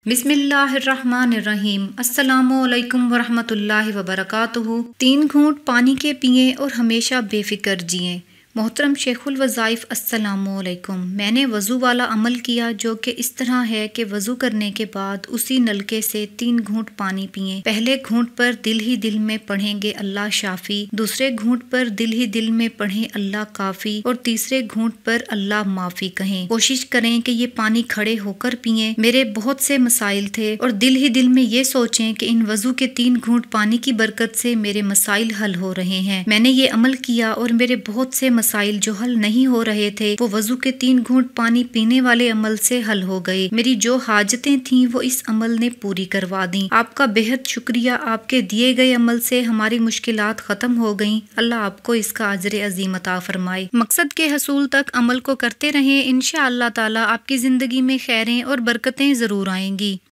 बिस्मिल्लाहिर्रहमानिर्रहीम। अस्सलामु अलैकुम वरहमतुल्लाहि वबरकातुहू। 3 घूंट पानी के पिएं और हमेशा बेफिक्र जिएं। मोहतरम शेखुल वज़ाइफ, अस्सलामु अलैकुम। मैंने वज़ू वाला अमल किया जो कि इस तरह है कि वज़ू करने के बाद उसी नलके से 3 घूंट पानी पिएं। पहले घूंट पर दिल ही दिल में पढ़ेंगे अल्लाह शाफी, दूसरे घूंट पर दिल ही दिल में पढ़ें अल्लाह काफ़ी और तीसरे घूंट पर अल्लाह माफ़ी कहें। कोशिश करें कि ये पानी खड़े होकर पिएं। मेरे बहुत से मसाइल थे और दिल ही दिल में ये सोचें कि इन वज़ू के 3 घूंट पानी की बरकत से मेरे मसाइल हल हो रहे हैं। मैंने ये अमल किया और मेरे बहुत से मसाइल जो हल नहीं हो रहे थे वो वज़ू के 3 घूंट पानी पीने वाले अमल से हल हो गए। मेरी जो हाजतें थीं वो इस अमल ने पूरी करवा दी। आपका बेहद शुक्रिया। आपके दिए गए अमल से हमारी मुश्किलात खत्म हो गईं। अल्लाह आपको इसका अजर अजीम अता फरमाए। मकसद के हसूल तक अमल को करते रहें। इंशाअल्लाह ताला आपकी जिंदगी में खैरें और बरकतें जरूर आएंगी।